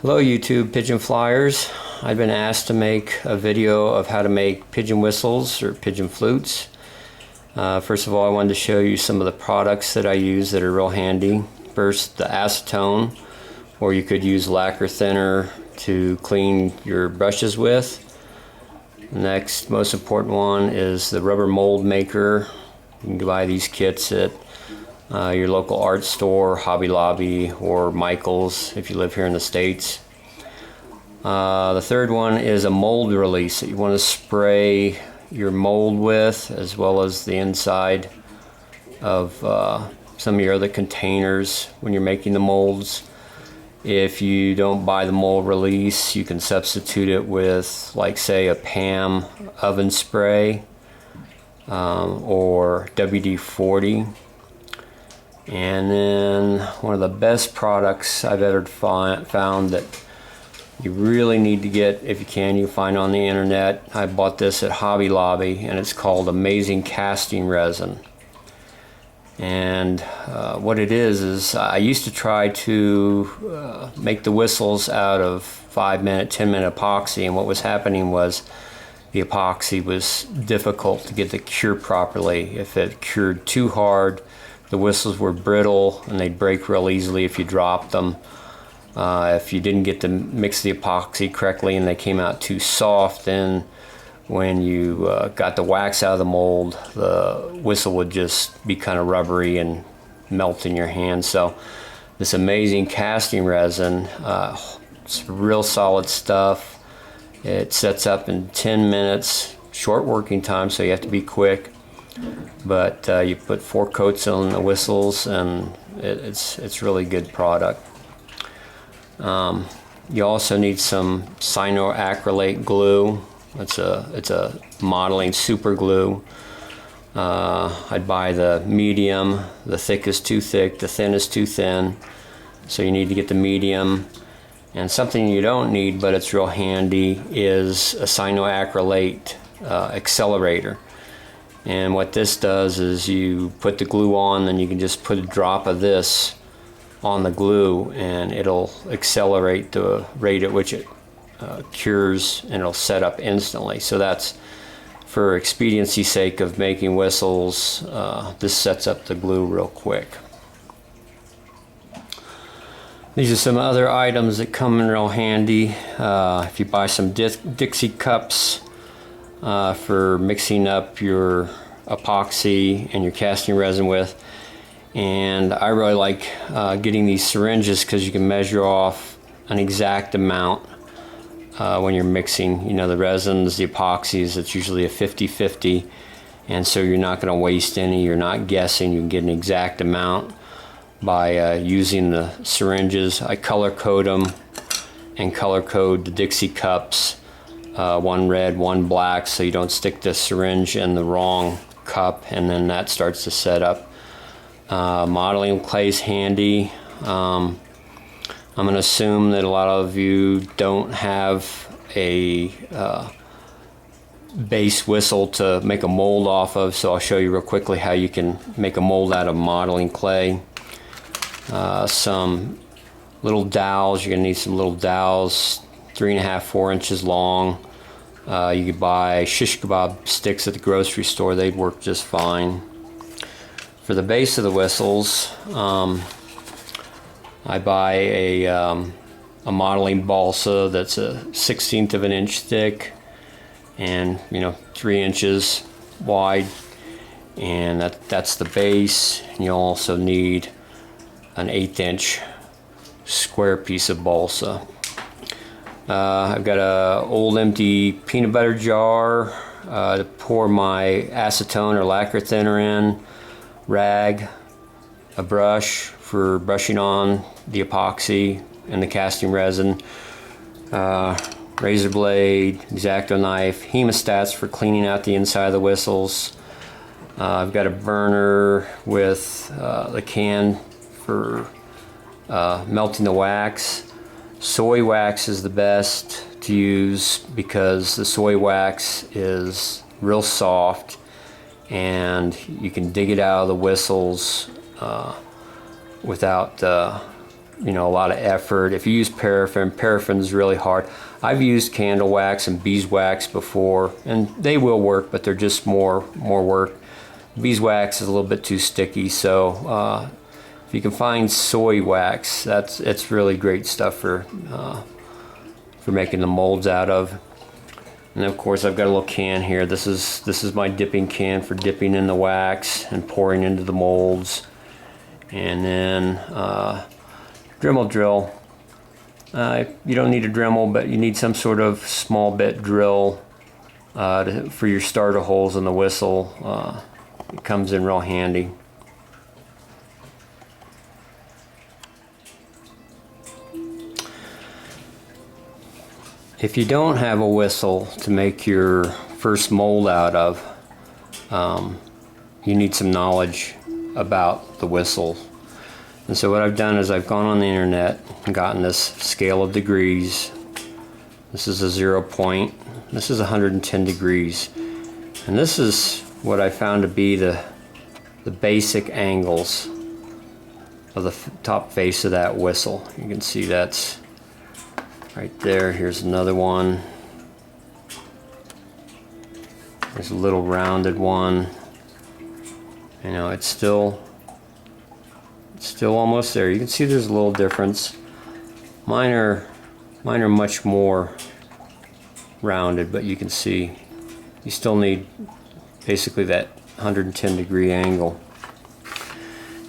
Hello YouTube pigeon flyers. I've been asked to make a video of how to make pigeon whistles or pigeon flutes. First of all, I wanted to show you some of the products that I use that are real handy. First, the acetone, or you could use lacquer thinner to clean your brushes with. Next, most important one is the rubber mold maker. You can buy these kits at your local art store, Hobby Lobby, or Michael's if you live here in the States. The third one is a mold release that you want to spray your mold with, as well as the inside of some of your other containers when you're making the molds. If you don't buy the mold release, you can substitute it with, like, say, a PAM oven spray or WD-40. And then one of the best products I've ever found that you really need to get, if you can, you find on the internet. I bought this at Hobby Lobby, and it's called Amazing Casting Resin. And what it is I used to try to make the whistles out of 5-minute, 10-minute epoxy, and what was happening was the epoxy was difficult to get to cure properly. If it cured too hard, the whistles were brittle and they'd break real easily if you dropped them. If you didn't get to mix the epoxy correctly and they came out too soft, then when you got the wax out of the mold, the whistle would just be kind of rubbery and melt in your hand. So this Amazing Casting Resin, it's real solid stuff. It sets up in 10 minutes, short working time, so you have to be quick. But you put 4 coats on the whistles, and it's really good product. You also need some cyanoacrylate glue. It's a modeling super glue. I'd buy the medium. The thick is too thick, the thin is too thin. So you need to get the medium. And something you don't need, but it's real handy, is a cyanoacrylate accelerator. And what this does is you put the glue on, then you can just put a drop of this on the glue, and it'll accelerate the rate at which it cures, and it'll set up instantly. So that's for expediency's sake of making whistles. This sets up the glue real quick. These are some other items that come in real handy. If you buy some Dixie cups for mixing up your epoxy and your casting resin with. And I really like getting these syringes because you can measure off an exact amount when you're mixing, the resins, the epoxies. It's usually a 50-50, and so you're not going to waste any. You're not guessing. You can get an exact amount by using the syringes. I color code them and color code the Dixie cups, one red, one black, so you don't stick the syringe in the wrong cup, and then that starts to set up. Modeling clay is handy. I'm going to assume that a lot of you don't have a base whistle to make a mold off of, so I'll show you real quickly how you can make a mold out of modeling clay. Some little dowels. You're going to need some little dowels, 3.5, 4 inches long. You could buy shish kebab sticks at the grocery store. They'd work just fine. For the base of the whistles, I buy a modeling balsa that's a 1/16 of an inch thick and 3 inches wide, and that's the base. And you'll also need an 1/8 inch square piece of balsa. I've got a old empty peanut butter jar to pour my acetone or lacquer thinner in, rag, a brush for brushing on the epoxy and the casting resin, razor blade, X-Acto knife, hemostats for cleaning out the inside of the whistles. I've got a burner with the can for melting the wax. Soy wax is the best to use because the soy wax is real soft and you can dig it out of the whistles without you know, a lot of effort. If you use paraffin, paraffin's really hard. I've used candle wax and beeswax before, and they will work, but they're just more work. Beeswax is a little bit too sticky, so if you can find soy wax, it's really great stuff for making the molds out of. And of course, I've got a little can here. This is my dipping can for dipping in the wax and pouring into the molds. And then Dremel drill. You don't need a Dremel, but you need some sort of small bit drill for your starter holes in the whistle. It comes in real handy. If you don't have a whistle to make your first mold out of, you need some knowledge about the whistle. And so what I've done is I've gone on the internet and gotten this scale of degrees. This is a 0 point. This is 110 degrees. And this is what I found to be the basic angles of the top face of that whistle. You can see that's right there. Here's another one. There's a little rounded one. You know, it's still almost there. You can see there's a little difference. Mine are much more rounded, but you can see you still need basically that 110 degree angle.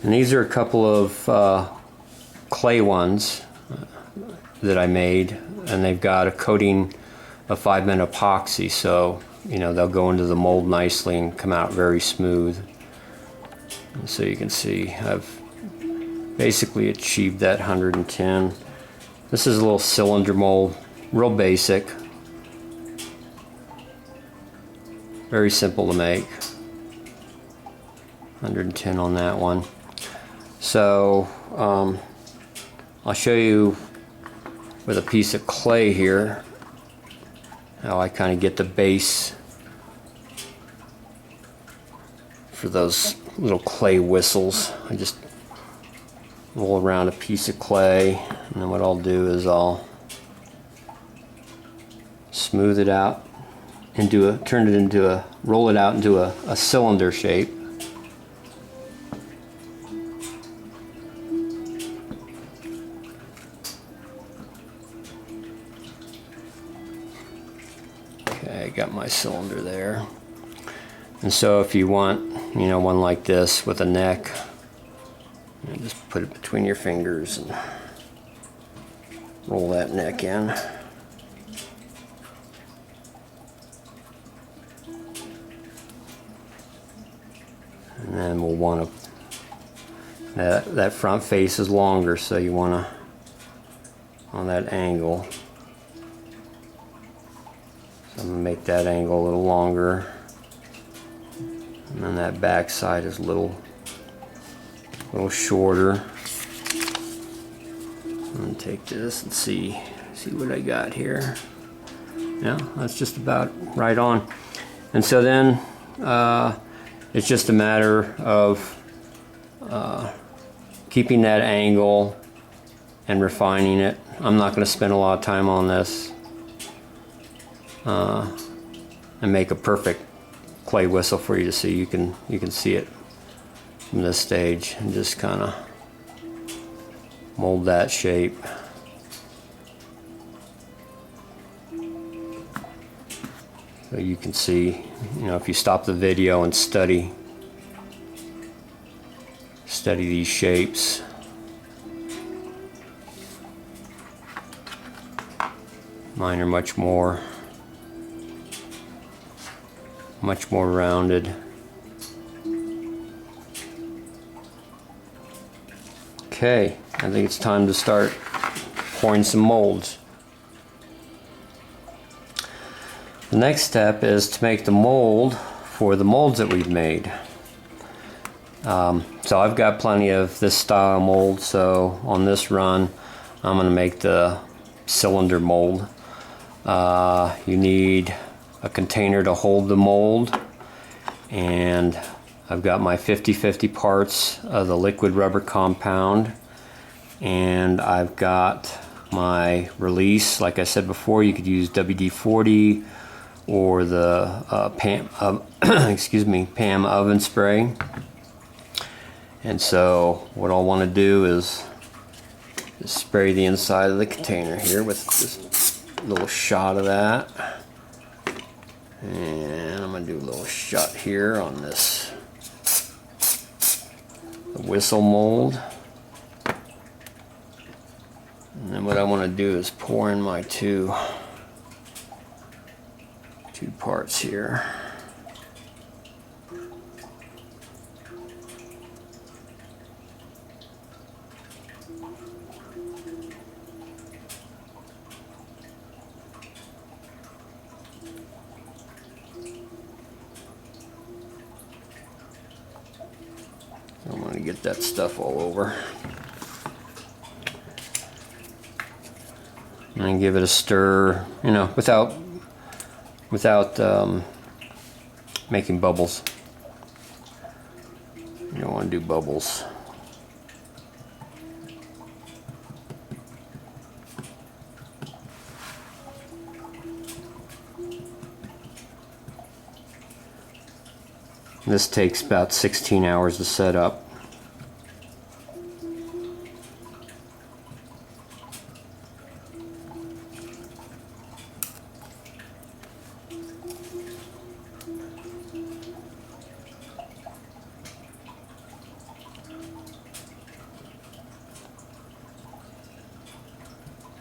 And these are a couple of clay ones that I made, and they've got a coating of 5-minute epoxy, so you know they'll go into the mold nicely and come out very smooth. And so you can see I've basically achieved that 110. This is a little cylinder mold, real basic, very simple to make. 110 on that one. So I'll show you with a piece of clay here how I kind of get the base for those little clay whistles. I just roll around a piece of clay, and then what I'll do is I'll smooth it out roll it out into a cylinder shape. Okay, I got my cylinder there. And so if you want, you know, one like this with a neck, you just put it between your fingers and roll that neck in. And then we'll want to, that front face is longer, so you want to, on that angle, so I'm going to make that angle a little longer. And then that back side is a little shorter. I'm going to take this and see what I got here. Yeah, that's just about right on. And so then it's just a matter of keeping that angle and refining it. I'm not going to spend a lot of time on this and make a perfect clay whistle for you to see. You can see it from this stage and just kind of mold that shape. So you can see, you know, if you stop the video and study these shapes, mine are much more rounded. Okay, I think it's time to start pouring some molds. The next step is to make the mold for the molds that we've made. So I've got plenty of this style mold, so on this run I'm going to make the cylinder mold. You need a container to hold the mold, and I've got my 50-50 parts of the liquid rubber compound, And I've got my release. Like I said before, you could use WD-40 or the PAM, excuse me, PAM oven spray. And so what I'll want to do is just spray the inside of the container here with this little shot of that. And I'm going to do a little shot here on this whistle mold. And then what I want to do is pour in my two parts here. I'm going to get that stuff all over. And give it a stir, you know, without making bubbles. You don't want to do bubbles. This takes about 16 hours to set up.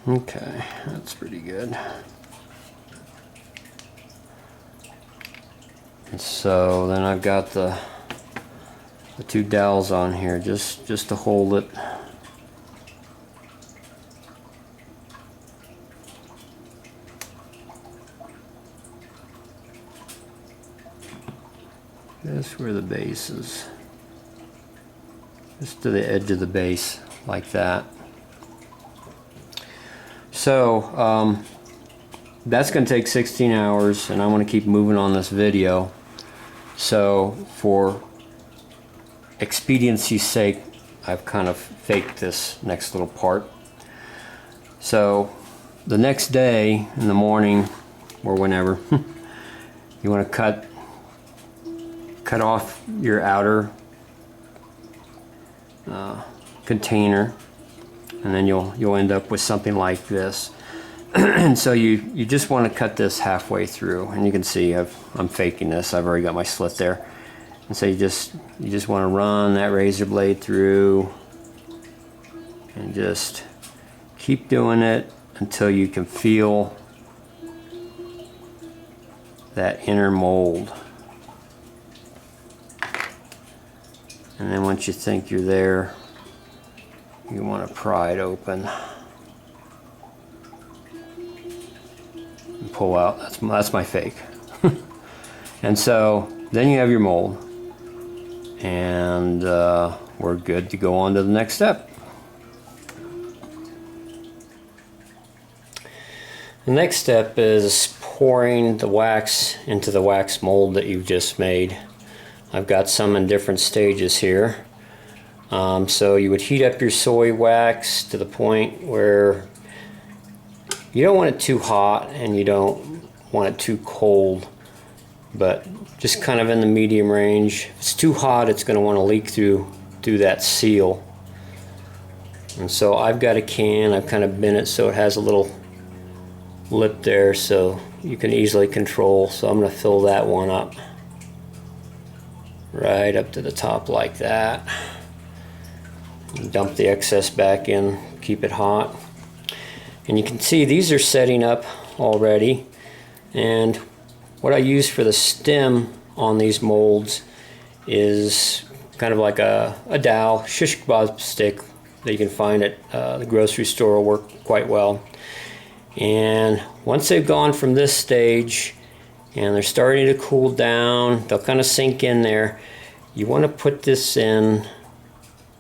Okay, that's pretty good. And so then I've got the two dowels on here just to hold it. Just where the base is. Just to the edge of the base, like that. So that's going to take 16 hours, and I want to keep moving on this video. So for expediency's sake, I've kind of faked this next little part. So the next day in the morning, or whenever, you want to cut off your outer container, and then you'll end up with something like this. And so you just want to cut this halfway through, and you can see I'm faking this. I've already got my slit there. And so you just want to run that razor blade through and just keep doing it until you can feel that inner mold. And then once you think you're there, you want to pry it open and pull out. That's my fake. And so then you have your mold, and we're good to go on to the next step. The next step is pouring the wax into the wax mold that you've just made. I've got some in different stages here. So you would heat up your soy wax to the point where you don't want it too hot and you don't want it too cold, but just kind of in the medium range. If it's too hot, it's going to want to leak through that seal. And so I've got a can, I've kind of bent it so it has a little lip there so you can easily control. So I'm going to fill that one up right up to the top like that. Dump the excess back in, keep it hot. And you can see these are setting up already. And what I use for the stem on these molds is kind of like a dowel, shish kebab stick that you can find at the grocery store, will work quite well. And once they've gone from this stage and they're starting to cool down, they'll kind of sink in there. You want to put this in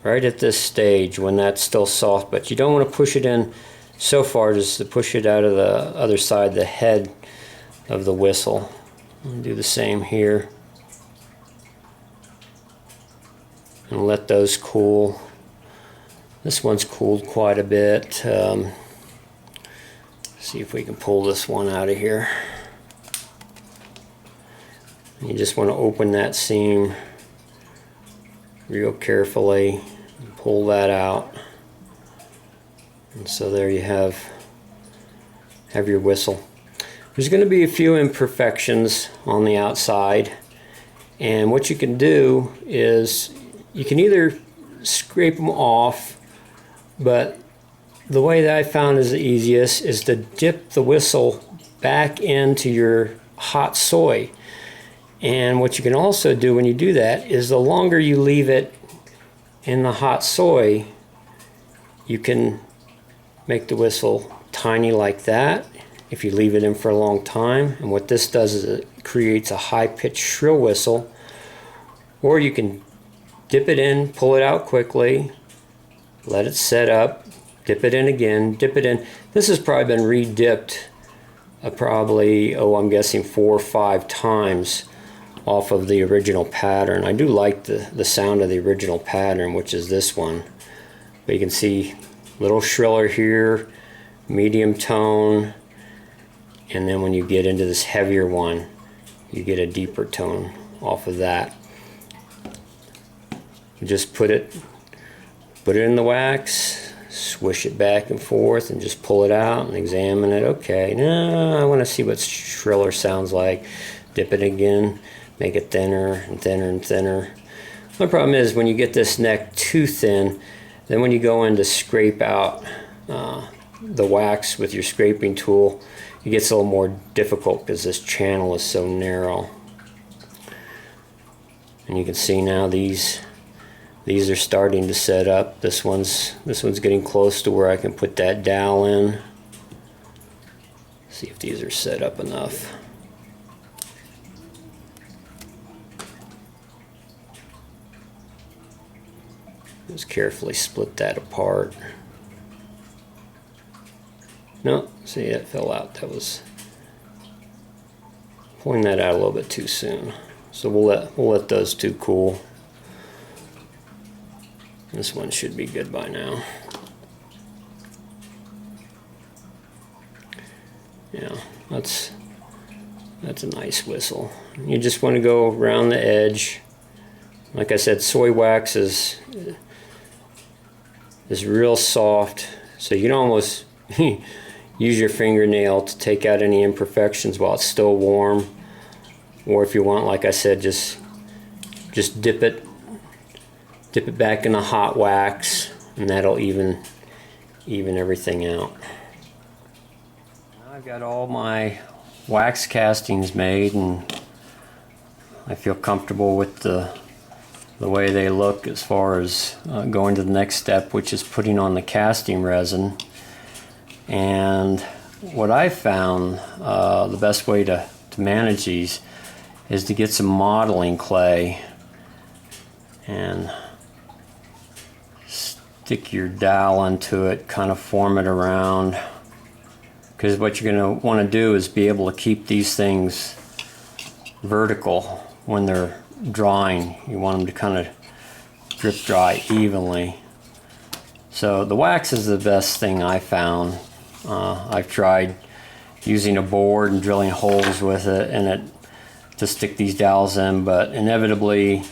right at this stage when that's still soft, but you don't want to push it in so far just to push it out of the other side, the head of the whistle. I'll do the same here. And let those cool. This one's cooled quite a bit. See if we can pull this one out of here. You just want to open that seam real carefully and pull that out. And so there you have your whistle. There's going to be a few imperfections on the outside, and what you can do is you can either scrape them off, but the way that I found is the easiest is to dip the whistle back into your hot soy. And what you can also do when you do that is the longer you leave it in the hot soy, you can make the whistle tiny like that if you leave it in for a long time. And what this does is it creates a high-pitched shrill whistle. Or you can dip it in, pull it out quickly, let it set up, dip it in again, dip it in. This has probably been re-dipped probably, I'm guessing 4 or 5 times off of the original pattern. I do like the sound of the original pattern, which is this one. But you can see a little shriller here, medium tone, and then when you get into this heavier one, you get a deeper tone off of that. You just put it in the wax, swish it back and forth, and just pull it out and examine it. Okay, now I want to see what shriller sounds like. Dip it again, make it thinner and thinner and thinner. My problem is when you get this neck too thin, then when you go in to scrape out the wax with your scraping tool, it gets a little more difficult because this channel is so narrow. And you can see now these are starting to set up. This one's getting close to where I can put that dowel in. See if these are set up enough. Just carefully split that apart. No, see, it fell out. That was pulling that out a little bit too soon. So we'll let those two cool. This one should be good by now. Yeah, that's a nice whistle. You just want to go around the edge. Like I said, soy wax is real soft, so you can almost use your fingernail to take out any imperfections while it's still warm. Or if you want, like I said, just dip it back in the hot wax, and that'll even everything out. Now I've got all my wax castings made, and I feel comfortable with the way they look as far as going to the next step, which is putting on the casting resin. And what I found the best way to manage these is to get some modeling clay and stick your dowel into it, kind of form it around, because what you're going to want to do is be able to keep these things vertical when they're drying. You want them to kind of drip dry evenly. So the wax is the best thing I found. I've tried using a board and drilling holes with it to stick these dowels in, but inevitably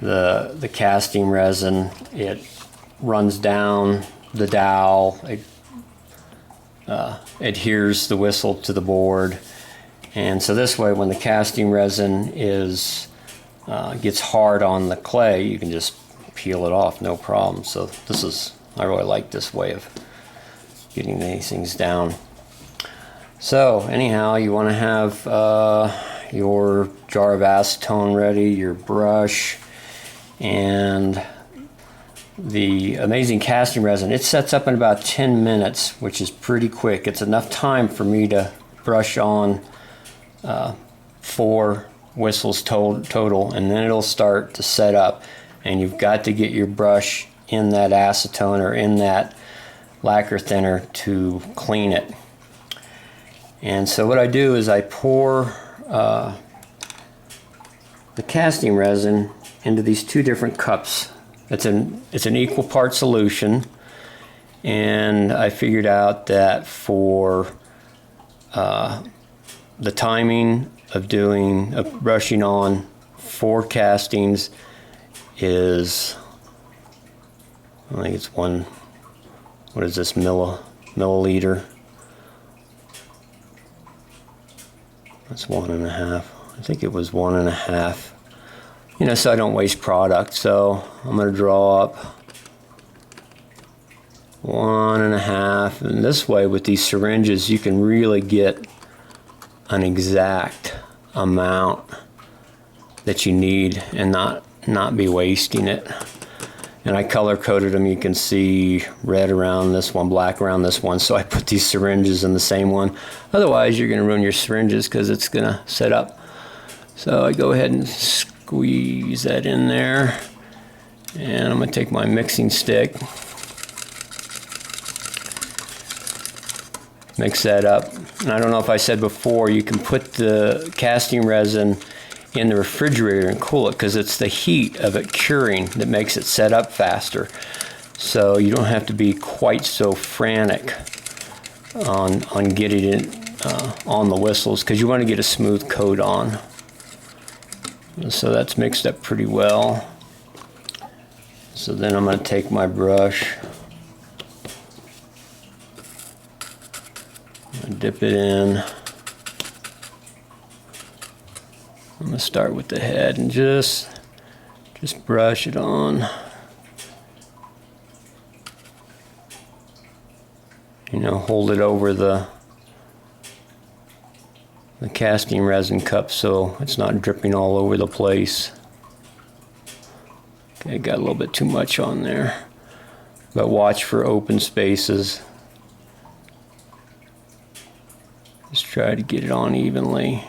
the casting resin, it runs down the dowel, it adheres the whistle to the board, and so this way when the casting resin gets hard on the clay, you can just peel it off, no problem. So I really like this way of getting these things down. So anyhow, you want to have your jar of acetone ready, your brush, and the amazing casting resin. It sets up in about 10 minutes, which is pretty quick. It's enough time for me to brush on 4 whistles total, and then it'll start to set up. And you've got to get your brush in that acetone or in that lacquer thinner to clean it. And so what I do is I pour the casting resin into these 2 different cups. It's an equal part solution. And I figured out that for the timing of brushing on 4 castings is, I think it's what is this, milliliter? That's 1.5. I think it was 1.5. You know, so I don't waste product. So I'm going to draw up 1.5, and this way with these syringes you can really get an exact amount that you need and not be wasting it. And I color coded them. You can see red around this one, black around this one, so I put these syringes in the same one. Otherwise you're going to ruin your syringes because it's going to set up. So I go ahead and squeeze that in there, and I'm going to take my mixing stick, mix that up. And I don't know if I said before, you can put the casting resin in the refrigerator and cool it, because it's the heat of it curing that makes it set up faster. So you don't have to be quite so frantic on getting it on the whistles, because you want to get a smooth coat on. So that's mixed up pretty well. So then I'm going to take my brush, dip it in. I'm going to start with the head and just brush it on. You know, hold it over the casting resin cup so it's not dripping all over the place. Okay, got a little bit too much on there, but watch for open spaces. Just try to get it on evenly.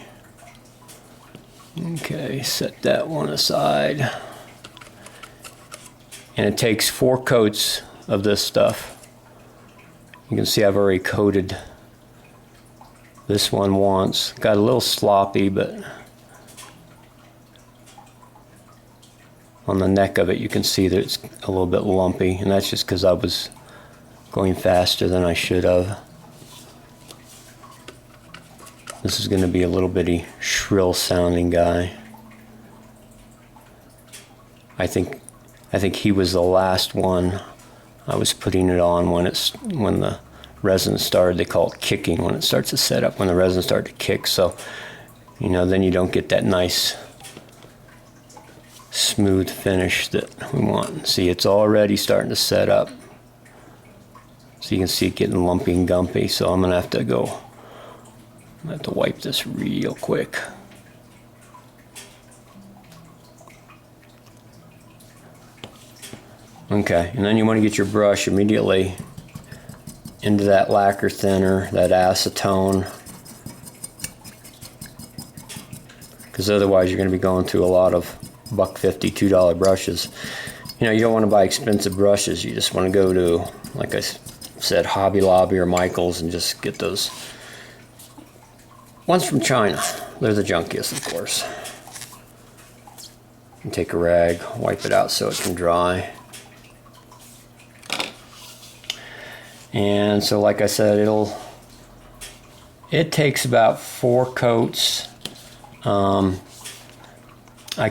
Okay, set that one aside. And it takes 4 coats of this stuff. You can see I've already coated this one once. Got a little sloppy, but on the neck of it you can see that it's a little bit lumpy, and that's just because I was going faster than I should have. This is going to be a little bitty shrill sounding guy. I think he was the last one I was putting it on when the resin started. They call it kicking, when it starts to set up, when the resin starts to kick. So, you know, then you don't get that nice smooth finish that we want. See, it's already starting to set up. So you can see it getting lumpy and gumpy. So I'm going to have to wipe this real quick. Okay, and then you want to get your brush immediately into that lacquer thinner, that acetone, because otherwise you're going to be going through a lot of $1.50, $2 brushes. You know, you don't want to buy expensive brushes. You just want to go to, like I said, Hobby Lobby or Michael's and just get those ones from China. They're the junkiest, of course. And take a rag, wipe it out so it can dry. And so, like I said, it takes about 4 coats. I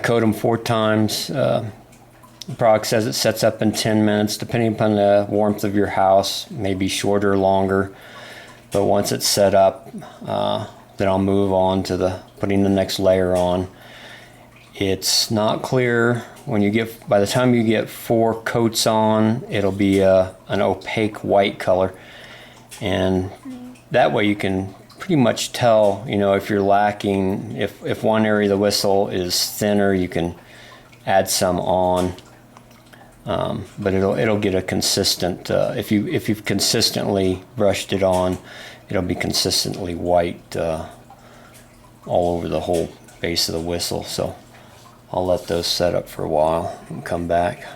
coat them 4 times. The product says it sets up in 10 minutes, depending upon the warmth of your house, maybe shorter or longer. But once it's set up, then I'll move on to putting the next layer on. It's not clear when you get, by the time you get 4 coats on, it'll be an opaque white color, and that way you can pretty much tell, you know, if you're lacking, if one area of the whistle is thinner, you can add some on, but it'll get a consistent, if you've consistently brushed it on, it'll be consistently white all over the whole base of the whistle. So I'll let those set up for a while and come back.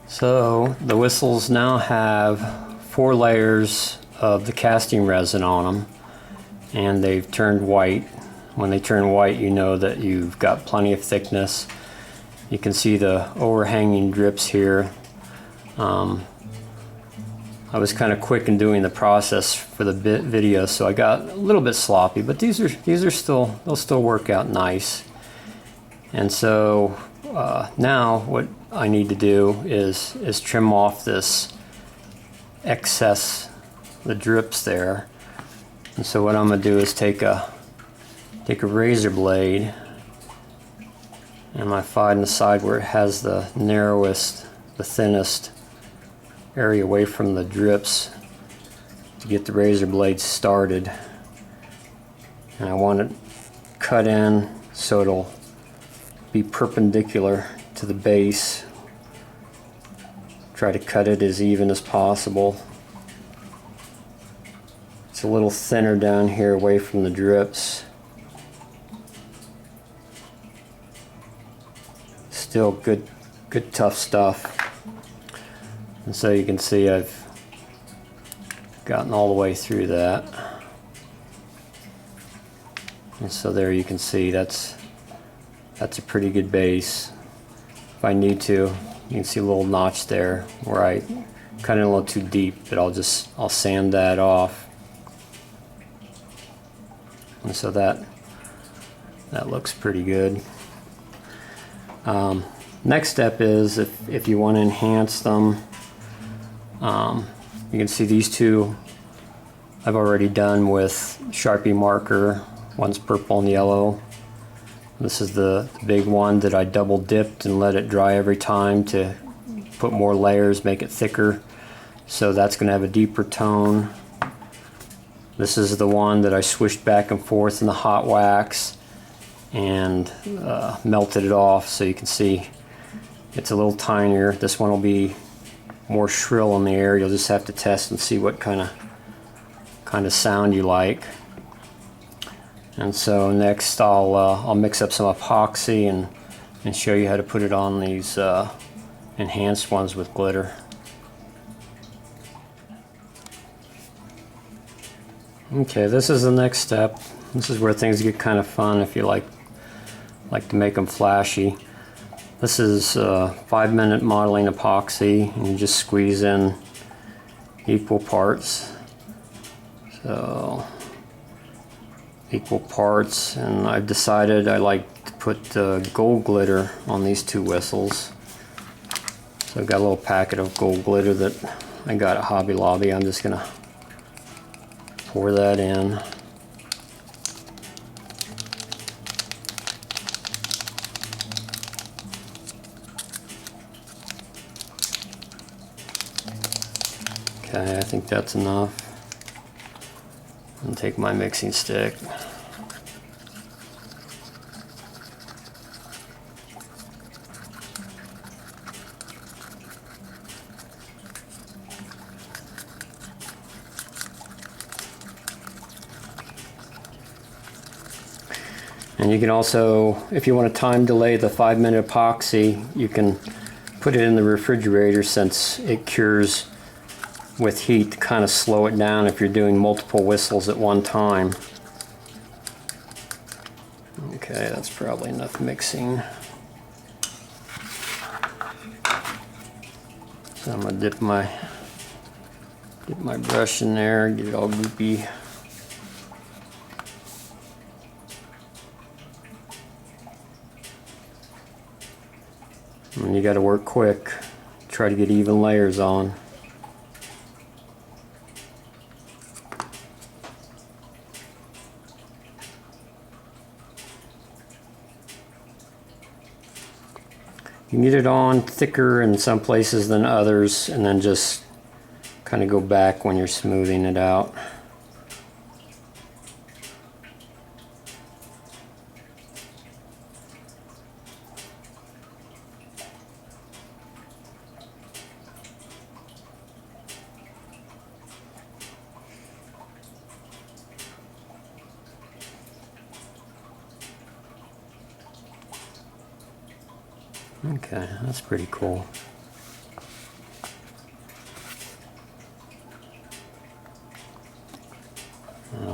So the whistles now have 4 layers of the casting resin on them, and they've turned white. When they turn white, you know that you've got plenty of thickness, You can see the overhanging drips here. I was kind of quick in doing the process for the video, so I got a little bit sloppy, but these are still, they'll still work out nice. And so now what I need to do is trim off this excess, the drips there. And so what I'm going to do is take a razor blade, and I find the side where it has the narrowest, the thinnest area away from the drips to get the razor blade started. And I want it cut in so it'll be perpendicular to the base. Try to cut it as even as possible. It's a little thinner down here away from the drips. Still good tough stuff. And so you can see I've gotten all the way through that. And so there you can see that's a pretty good base. If I need to, you can see a little notch there where I cut it a little too deep, but I'll sand that off. And so that looks pretty good. Next step is if you want to enhance them, you can see these two I've already done with Sharpie marker. One's purple and yellow. This is the big one that I double dipped and let it dry every time to put more layers, make it thicker. So that's going to have a deeper tone. This is the one that I swished back and forth in the hot wax and melted it off, so you can see it's a little tinier. This one will be more shrill in the air. You'll just have to test and see what kind of sound you like. And so next I'll mix up some epoxy and show you how to put it on these enhanced ones with glitter. Okay, this is the next step. This is where things get kind of fun if you like to make them flashy. This is 5-minute modeling epoxy, and you just squeeze in equal parts. So equal parts, and I've decided I like to put gold glitter on these two whistles. So I've got a little packet of gold glitter that I got at Hobby Lobby. I'm just gonna pour that in. Okay, I think that's enough. And take my mixing stick. And you can also, if you want to time delay the 5-minute epoxy, you can put it in the refrigerator, since it cures with heat, to kind of slow it down if you're doing multiple whistles at one time. Okay, that's probably enough mixing. So I'm gonna dip my brush in there, get it all goopy. And you got to work quick. Try to get even layers on. You can get it on thicker in some places than others, and then just kind of go back when you're smoothing it out. Okay, that's pretty cool.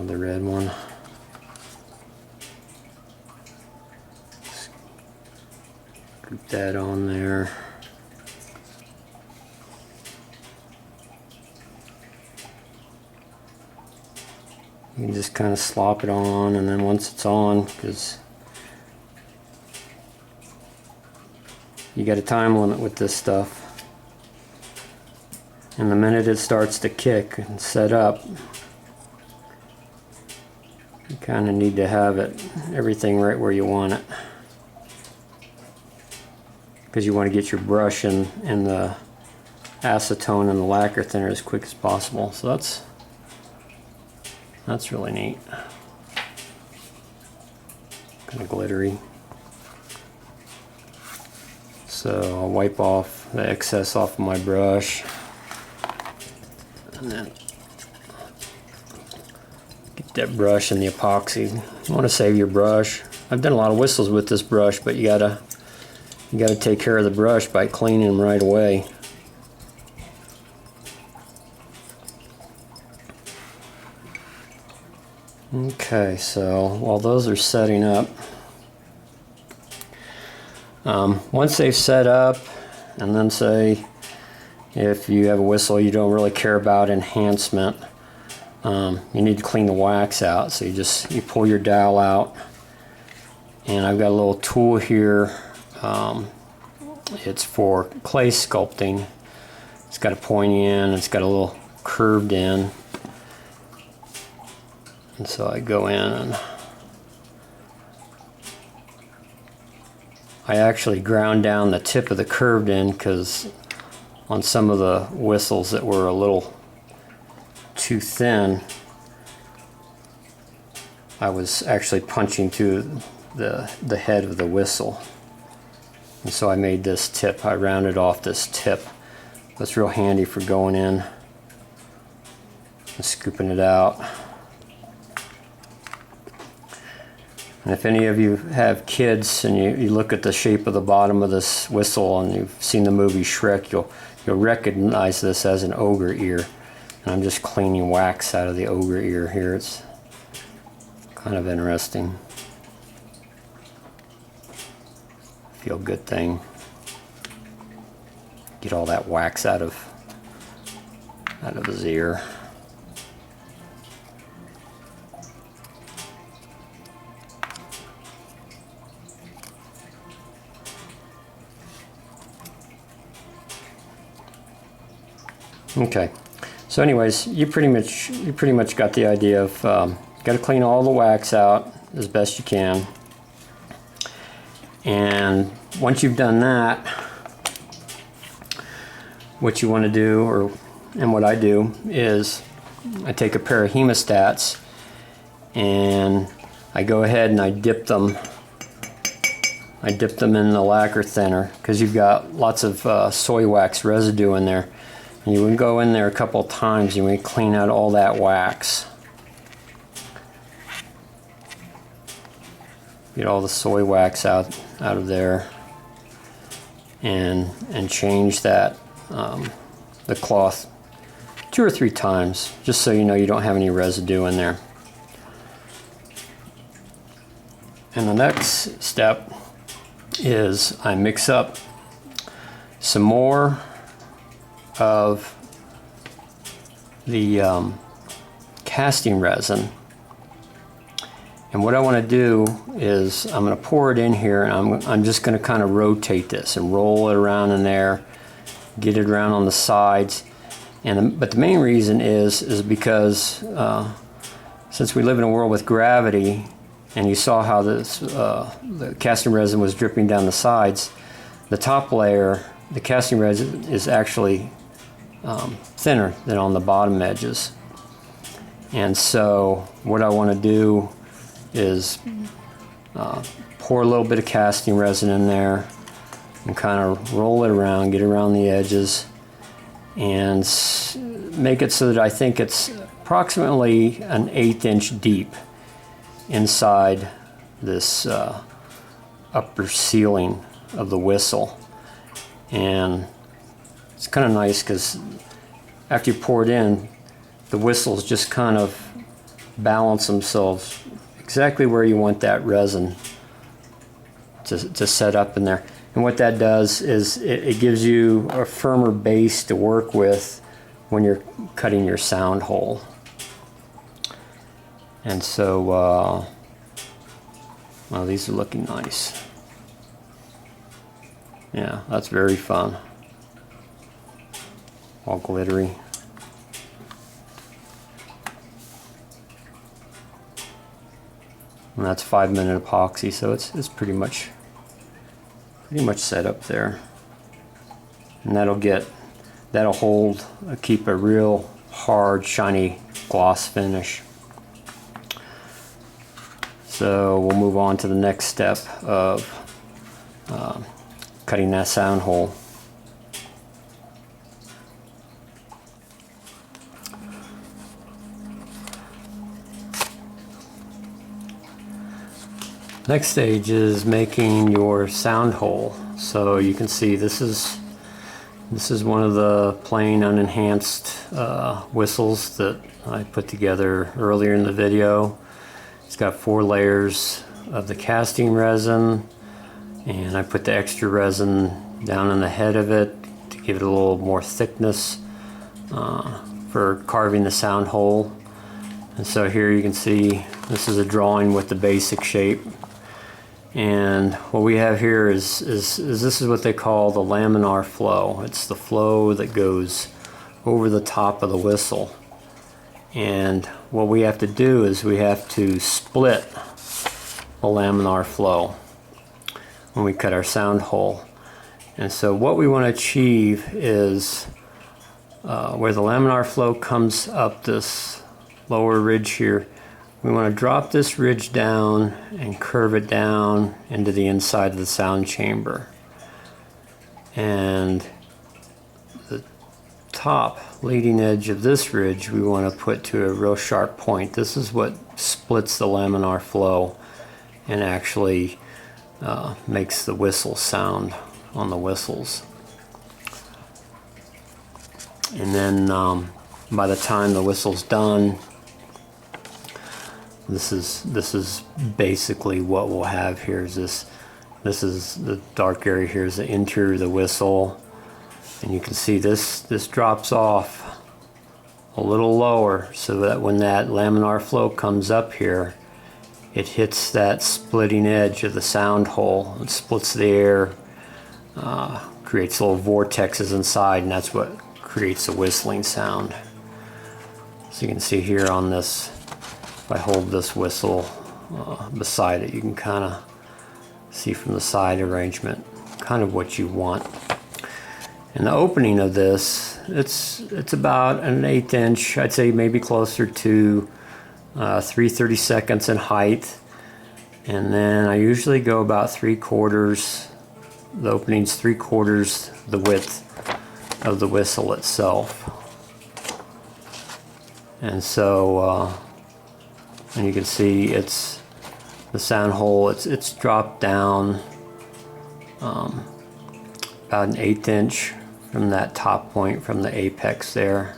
The red one. Scoop that on there. You can just kind of slop it on, and then once it's on, because you got a time limit with this stuff, and the minute it starts to kick and set up, you kind of need to have everything right where you want it, because you want to get your brush and the acetone and the lacquer thinner as quick as possible. So that's really neat. Kind of glittery. So I'll wipe off the excess off of my brush, and then get that brush and the epoxy. You want to save your brush. I've done a lot of whistles with this brush, but you gotta take care of the brush by cleaning them right away. Okay, so while those are setting up, once they've set up, and then say if you have a whistle you don't really care about enhancement, you need to clean the wax out. So you pull your dowel out, and I've got a little tool here. It's for clay sculpting. It's got a pointy end, it's got a little curved end. And so I go in and I actually ground down the tip of the curved end, because on some of the whistles that were a little too thin, I was actually punching through the head of the whistle. And so I made this tip, I rounded off this tip. That's real handy for going in and scooping it out. And if any of you have kids and you look at the shape of the bottom of this whistle and you've seen the movie Shrek, you'll recognize this as an ogre ear. And I'm just cleaning wax out of the ogre ear here. It's kind of interesting. Feel good thing. Get all that wax out of his ear. Okay, so anyways, you pretty much got the idea of got to clean all the wax out as best you can. And once you've done that, what you want to do, and what I do, is I take a pair of hemostats and I go ahead and I dip them in the lacquer thinner, because you've got lots of soy wax residue in there. And you would go in there a couple of times, you would clean out all that wax. Get all the soy wax out of there, and change that the cloth 2 or 3 times, just so you know you don't have any residue in there. And the next step is I mix up some more of the casting resin, and what I want to do is I'm going to pour it in here, and I'm just going to kind of rotate this and roll it around in there, get it around on the sides. But the main reason is because since we live in a world with gravity, and you saw how the casting resin was dripping down the sides, the top layer, the casting resin, is actually thinner than on the bottom edges. And so what I want to do is pour a little bit of casting resin in there and kind of roll it around, get around the edges, and make it so that I think it's approximately an 1/8 inch deep inside this upper ceiling of the whistle. And it's kind of nice because after you pour it in, the whistles just kind of balance themselves exactly where you want that resin to set up in there. And And what that does is it gives you a firmer base to work with when you're cutting your sound hole. And so, well, these are looking nice. Yeah, that's very fun. All glittery. And that's 5-minute epoxy, so it's pretty much set up there. And that'll hold, keep a real hard, shiny gloss finish. So we'll move on to the next step of cutting that sound hole. Next stage is making your sound hole. So you can see this is one of the plain unenhanced whistles that I put together earlier in the video. It's got 4 layers of the casting resin, and I put the extra resin down on the head of it to give it a little more thickness for carving the sound hole. And so here you can see this is a drawing with the basic shape. And what we have here is this is what they call the laminar flow. It's the flow that goes over the top of the whistle. And what we have to do is we have to split the laminar flow when we cut our sound hole. And so what we want to achieve is where the laminar flow comes up this lower ridge here, we want to drop this ridge down and curve it down into the inside of the sound chamber. And the top leading edge of this ridge we want to put to a real sharp point. This is what splits the laminar flow and actually makes the whistle sound on the whistles. And then by the time the whistle's done, this is basically what we'll have here. Is this is the dark area here is the interior of the whistle, and you can see this drops off a little lower so that when that laminar flow comes up here, it hits that splitting edge of the sound hole and splits the air, creates little vortexes inside, and that's what creates a whistling sound. So you can see here on this, if I hold this whistle beside it, you can kind of see from the side arrangement kind of what you want. And the opening of this, it's about an 1/8 inch, I'd say maybe closer to 3/32 in height. And then I usually go about 3/4, the opening's 3/4 the width of the whistle itself. And so and you can see it's the sound hole, it's dropped down about an 1/8 inch from that top point, from the apex there,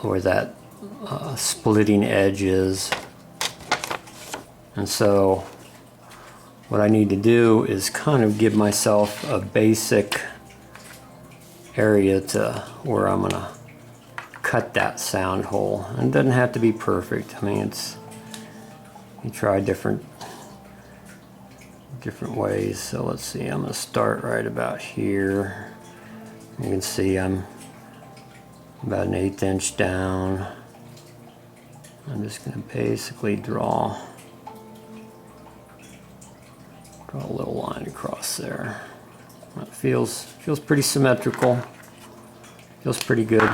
where that splitting edge is. And so what I need to do is kind of give myself a basic area to where I'm gonna cut that sound hole. And it doesn't have to be perfect. I mean, you try different ways. So let's see, I'm gonna start right about here. You can see I'm about an 1/8 inch down. I'm just gonna basically draw a little line across there. It feels pretty symmetrical. Feels pretty good.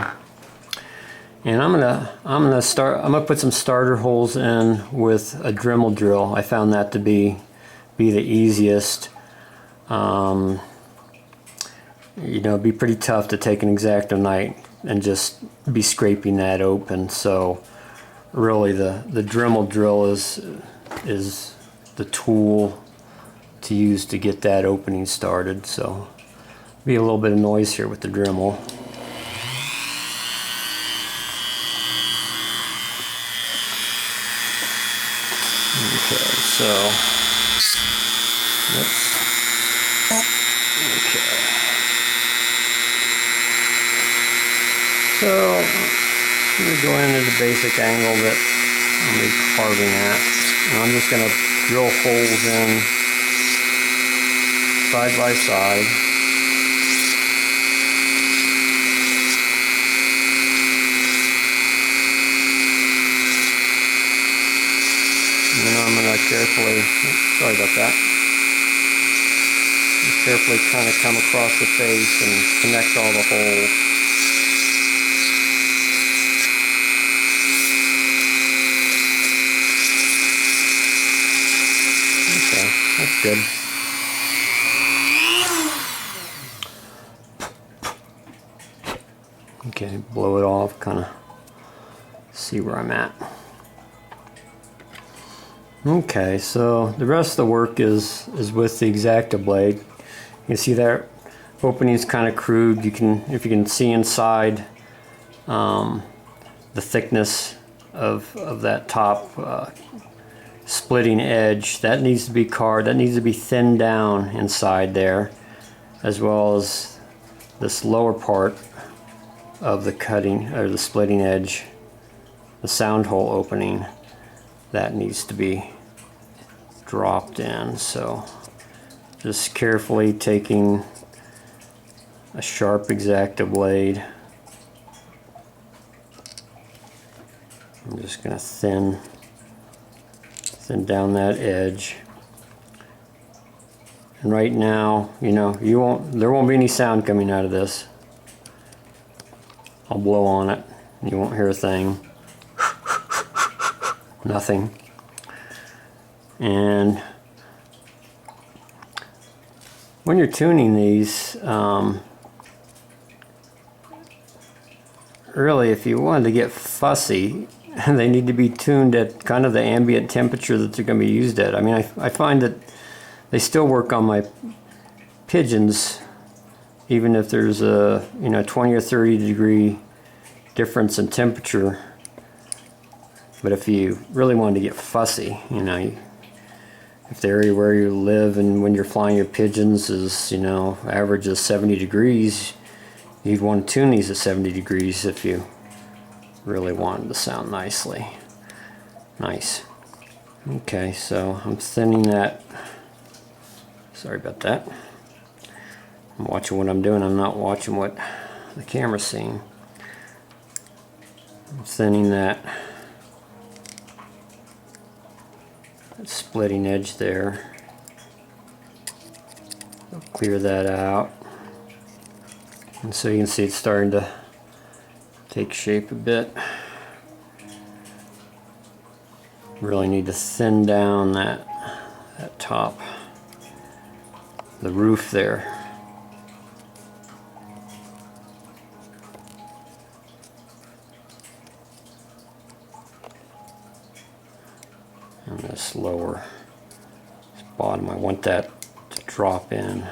And I'm gonna put some starter holes in with a Dremel drill. I found that to be the easiest. You know, it'd be pretty tough to take an X-Acto knife and just be scraping that open. So really the Dremel drill is the tool to use to get that opening started. So be a little bit of noise here with the Dremel. Okay, so So I'm going to go into the basic angle that I'm going to be carving at. And I'm just going to drill holes in side by side. And then I'm going to carefully, sorry about that, just carefully kind of come across the face and connect all the holes. Okay, that's good. Okay, blow it off, kind of see where I'm at. Okay, so the rest of the work is with the X-Acto blade. You can see that opening is kind of crude. You can, if you can see inside the thickness of that top splitting edge, that needs to be carved. That needs to be thinned down inside there, as well as this lower part of the cutting or the splitting edge, the sound hole opening. That needs to be dropped in. So just carefully taking a sharp X-Acto blade, I'm just going to thin down that edge. And right now, you know, there won't be any sound coming out of this. I'll blow on it, you won't hear a thing. Nothing. And when you're tuning these, really, if you wanted to get fussy, they need to be tuned at kind of the ambient temperature that they're going to be used at. I mean, I find that they still work on my pigeons, even if there's a 20 or 30 degree difference in temperature. But if you really wanted to get fussy, if the area where you live and when you're flying your pigeons is, average of 70 degrees, you'd want to tune these at 70 degrees if you really wanted to sound nicely. Nice. Okay, so I'm thinning that. Sorry about that. I'm watching what I'm doing. I'm not watching what the camera's seeing. I'm thinning that splitting edge there. I'll clear that out. And so you can see it's starting to take shape a bit. Really need to thin down that top, the roof there. And this lower, this bottom, I want that to drop in.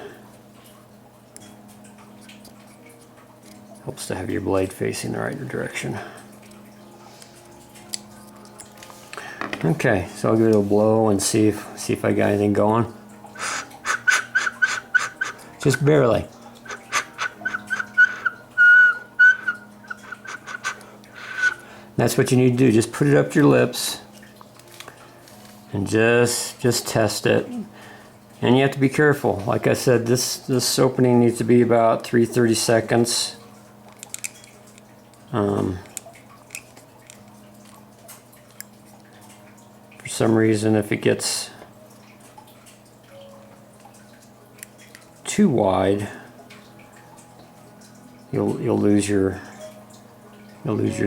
Helps to have your blade facing the right direction. Okay, so I'll give it a blow and see if I got anything going. Just barely. That's what you need to do. Just put it up to your lips and just test it. And you have to be careful. Like I said, this opening needs to be about 3/30 seconds. For some reason, if it gets too wide, you'll lose your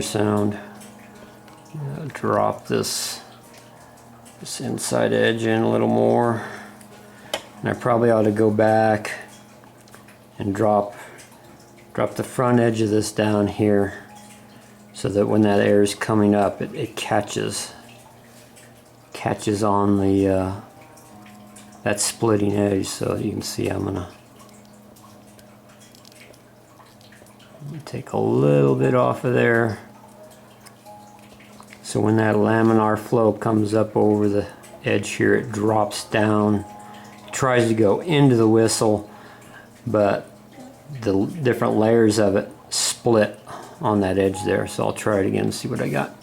sound. Drop this inside edge in a little more, and I probably ought to go back and drop the front edge of this down here, so that when that air is coming up, it catches on the that splitting edge. So you can see I'm gonna take a little bit off of there, so when that laminar flow comes up over the edge here, it drops down. It tries to go into the whistle, but the different layers of it split on that edge there. So I'll try it again and see what I got.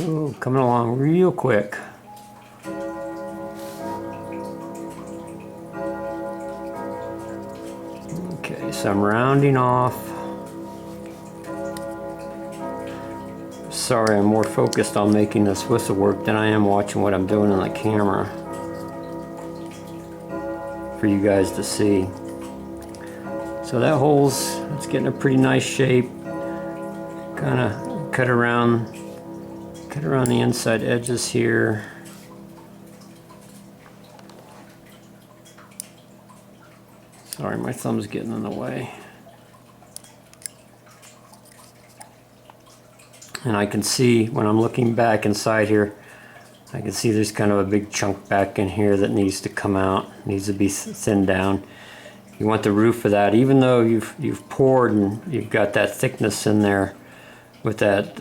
Ooh, coming along real quick. Okay, so I'm rounding off. Sorry, I'm more focused on making this whistle work than I am watching what I'm doing on the camera for you guys to see. So that hole's, it's getting a pretty nice shape. Kind of cut around the inside edges here. Sorry, my thumb's getting in the way. And I can see when I'm looking back inside here, I can see there's kind of a big chunk back in here that needs to come out, needs to be thinned down. You want the roof of that, even though you've poured and you've got that thickness in there with that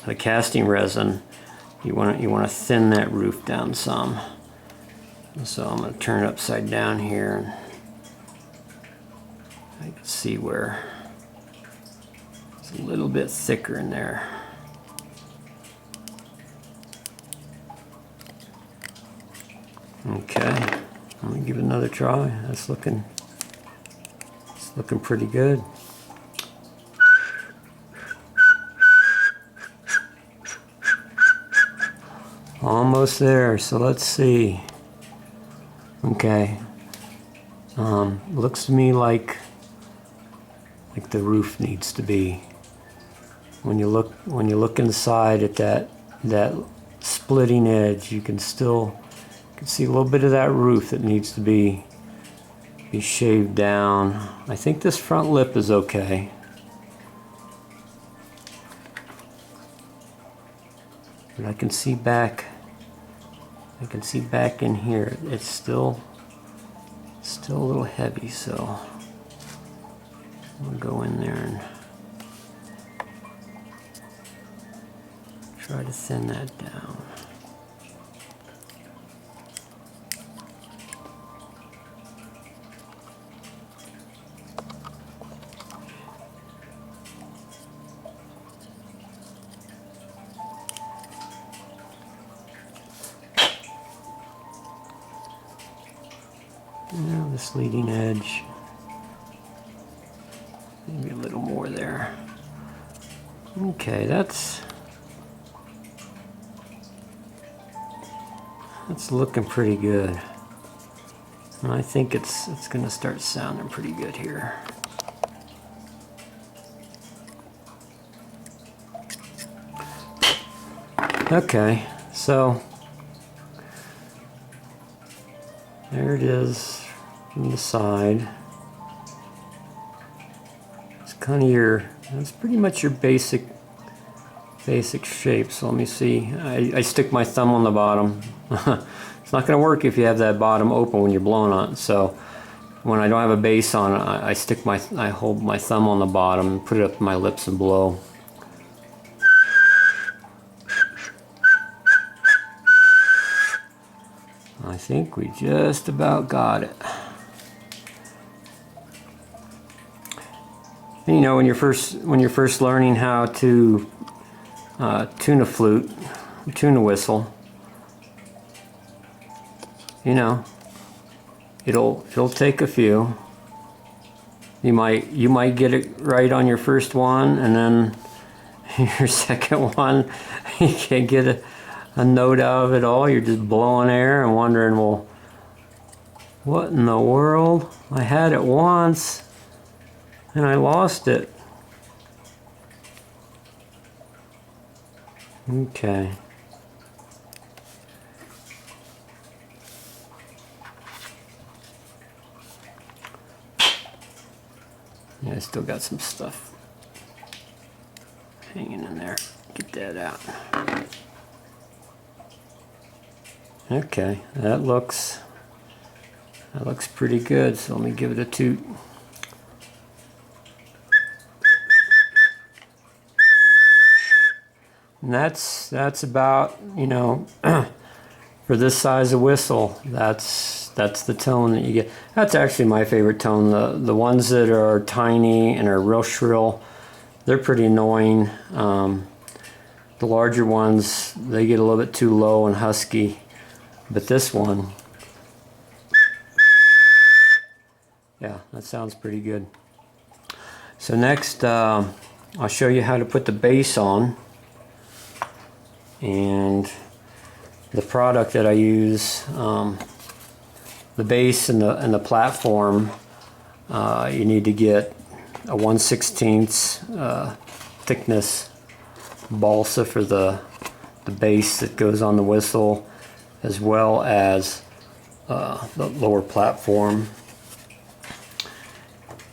the casting resin, you want to thin that roof down some. So I'm going to turn it upside down here, and I can see where it's a little bit thicker in there. Okay, let me give it another try. It's looking pretty good. Almost there, so let's see. Okay, looks to me like the roof needs to be. When you look inside at that splitting edge, you can see a little bit of that roof that needs to be shaved down. I think this front lip is okay. But I can see back in here. It's still a little heavy, so I'm gonna go in there and try to thin that down. Now this leading edge, maybe a little more there. Okay, that's looking pretty good. And I think it's going to start sounding pretty good here. Okay, so there it is from the side. It's kind of that's pretty much your basic shape. So let me see. I stick my thumb on the bottom. It's not going to work if you have that bottom open when you're blowing on it. So when I don't have a base on it, I hold my thumb on the bottom and put it up to my lips and blow. I think we just about got it. You know, when you're first learning how to tune a flute, tune a whistle, you know, it'll take a few. You might get it right on your first one, and then your second one you can't get a note out of it all. You're just blowing air and wondering, well, what in the world? I had it once and I lost it. Okay. Yeah, I still got some stuff hanging in there. Get that out. Okay, that looks pretty good, so let me give it a toot. And that's about, you know, for this size of whistle, that's the tone that you get. That's actually my favorite tone. The ones that are tiny and are real shrill, they're pretty annoying. The larger ones, they get a little bit too low and husky. But this one, yeah, that sounds pretty good. So next, I'll show you how to put the base on. And the product that I use, the base and the platform, you need to get a 1/16 thickness balsa for the base that goes on the whistle, as well as the lower platform.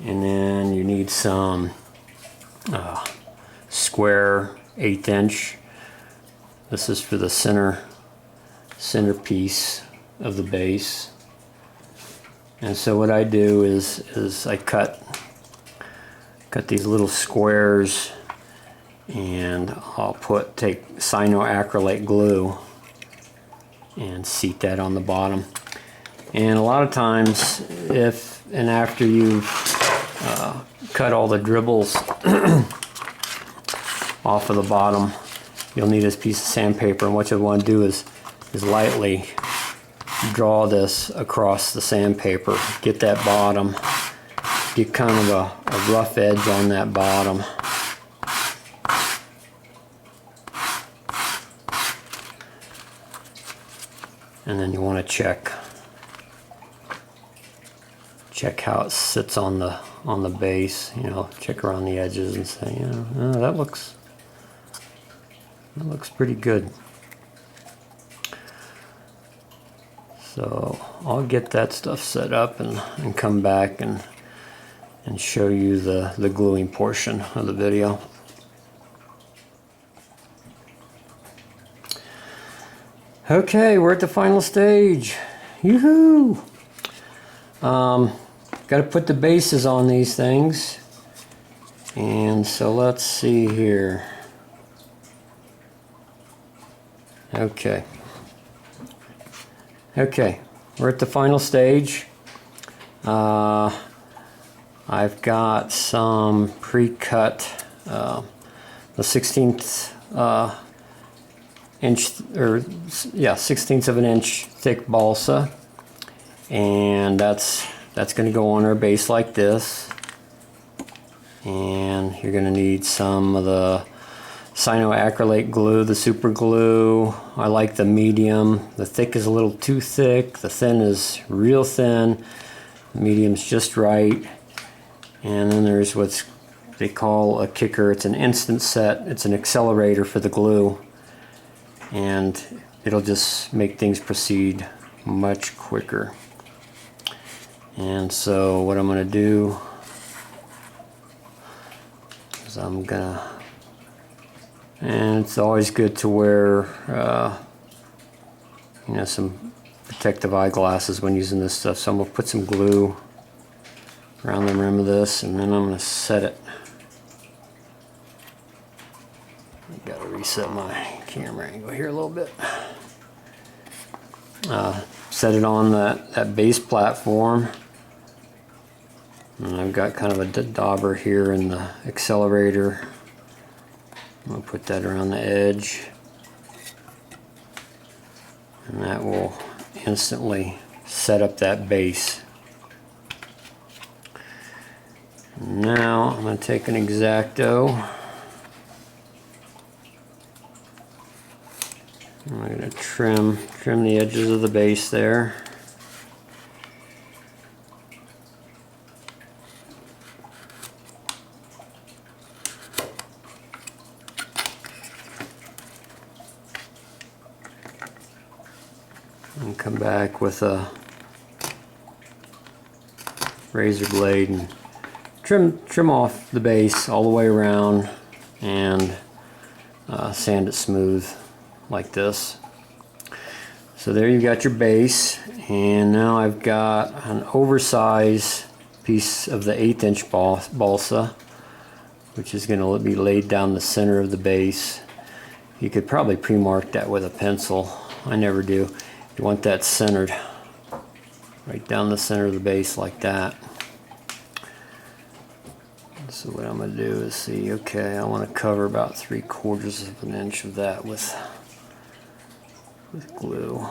And then you need some square 1/8 inch. This is for the centerpiece of the base. And so what I do is I cut these little squares, and I'll take cyanoacrylate glue and seat that on the bottom. And a lot of times, if and after you've cut all the dribbles off of the bottom, you'll need this piece of sandpaper, and what you'll want to do is lightly draw this across the sandpaper. Get that bottom, get kind of a rough edge on that bottom. And then you want to check how it sits on the base. You know, check around the edges and say, you know, oh, that looks pretty good. So I'll get that stuff set up and come back and show you the gluing portion of the video. Okay, we're at the final stage. Yoo-hoo! Got to put the bases on these things. And so let's see here. Okay, we're at the final stage. I've got some pre-cut, the 16th inch, or yeah, 1/16 of an inch thick balsa, and that's going to go on our base like this. And you're going to need some of the cyanoacrylate glue, the super glue. I like the medium. The thick is a little too thick. The thin is real thin. The medium's just right. And then there's what they call a kicker. It's an instant set. It's an accelerator for the glue. And it'll just make things proceed much quicker. And so what I'm going to do is and it's always good to wear you know, some protective eyeglasses when using this stuff. So I'm going to put some glue around the rim of this, and then I'm going to set it. I've got to reset my camera angle here a little bit. Set it on that base platform. And I've got kind of a dauber here in the accelerator. I'm going to put that around the edge. And that will instantly set up that base. Now I'm going to take an X-Acto. I'm going to trim the edges of the base there. And come back with a razor blade and trim off the base all the way around, and sand it smooth like this. So there you got your base, and now I've got an oversized piece of the 1/8 inch balsa, which is going to be laid down the center of the base. You could probably pre-mark that with a pencil. I never do. You want that centered right down the center of the base like that. So what I'm going to do is see, okay, I want to cover about 3/4 of an inch of that with glue.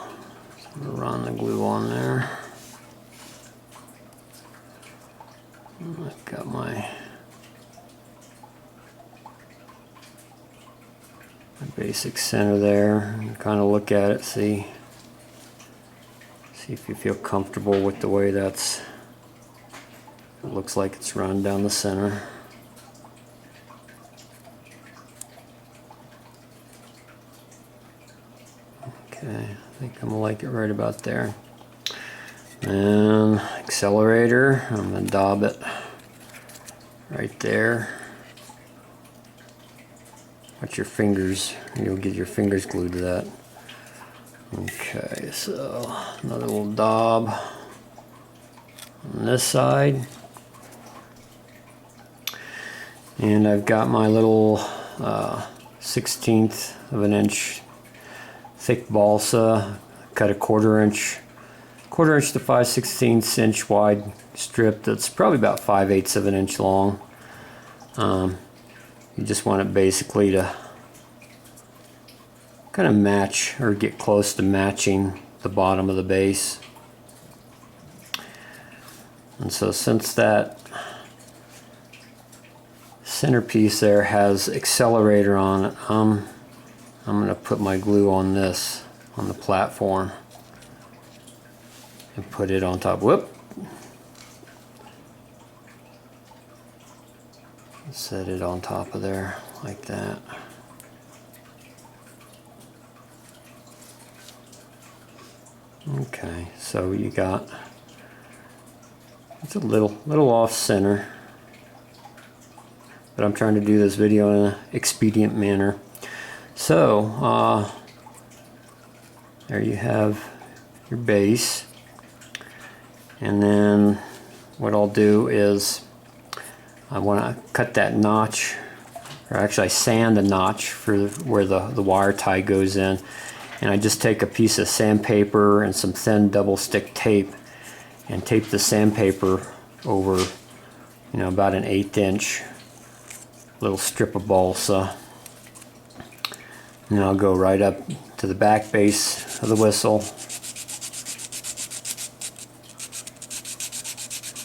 So I'm going to run the glue on there. I've got my basic center there, and kind of look at it, see if you feel comfortable with the way that's, it looks like it's run down the center. Okay, I think I'm gonna like it right about there. And accelerator, I'm gonna daub it right there. Watch your fingers, you'll get your fingers glued to that. Okay, so another little daub on this side. And I've got my little 1/16 of an inch thick balsa, cut a 1/4 inch to 5/16 inch wide strip that's probably about 5/8 of an inch long. You just want it basically to kind of match or get close to matching the bottom of the base. And so since that centerpiece there has accelerator on it, I'm going to put my glue on this, on the platform, and put it on top. Whoop! Set it on top of there like that. Okay, so you got, it's a little off center, but I'm trying to do this video in an expedient manner. So there you have your base, and then what I'll do is I want to cut that notch, or actually I sand the notch for where the wire tie goes in, and I just take a piece of sandpaper and some thin double stick tape and tape the sandpaper over, you know, about an 1/8 inch little strip of balsa. And then I'll go right up to the back base of the whistle.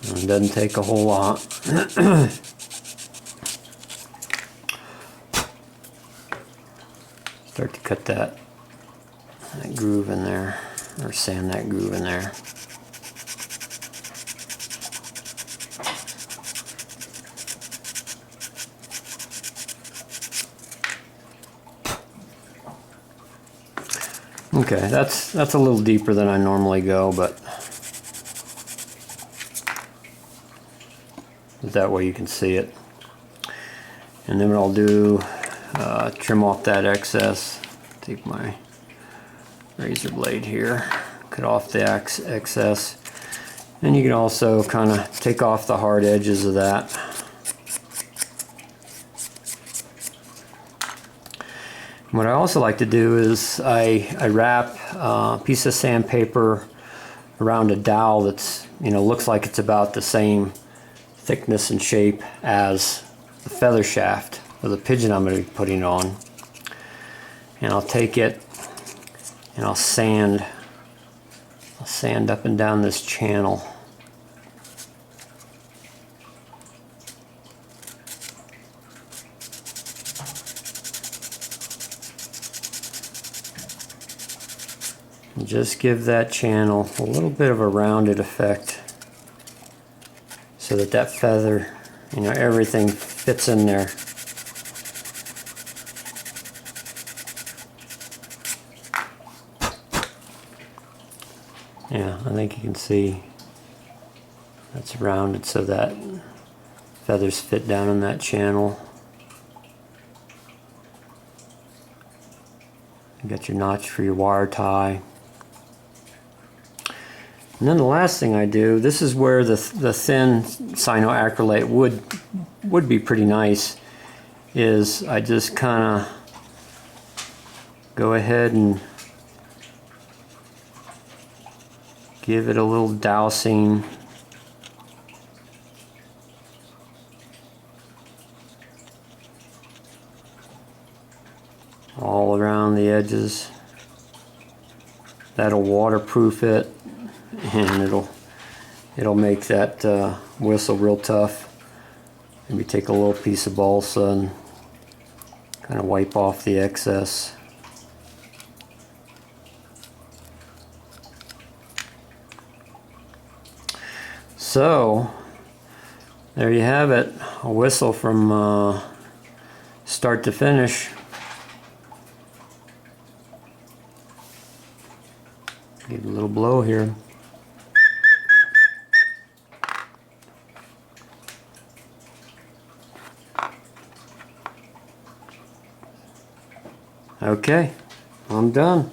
And it doesn't take a whole lot. Start to cut that groove in there, or sand that groove in there. Okay, that's a little deeper than I normally go, but that way you can see it. And then what I'll do, trim off that excess. Take my razor blade here, cut off the excess. And you can also kind of take off the hard edges of that. What I also like to do is I wrap a piece of sandpaper around a dowel that's, you know, looks like it's about the same thickness and shape as the feather shaft of the pigeon I'm going to be putting on. And I'll take it and I'll sand up and down this channel. And just give that channel a little bit of a rounded effect so that that feather, you know, everything fits in there. Yeah, I think you can see that's rounded so that feathers fit down in that channel. You got your notch for your wire tie. And then the last thing I do, this is where the thin cyanoacrylate would be pretty nice, is I just kind of go ahead and Give it a little dousing. All around the edges. That'll waterproof it, and it'll make that whistle real tough. Maybe take a little piece of balsa and kind of wipe off the excess. So there you have it, a whistle from start to finish. Give it a little blow here. Okay, I'm done.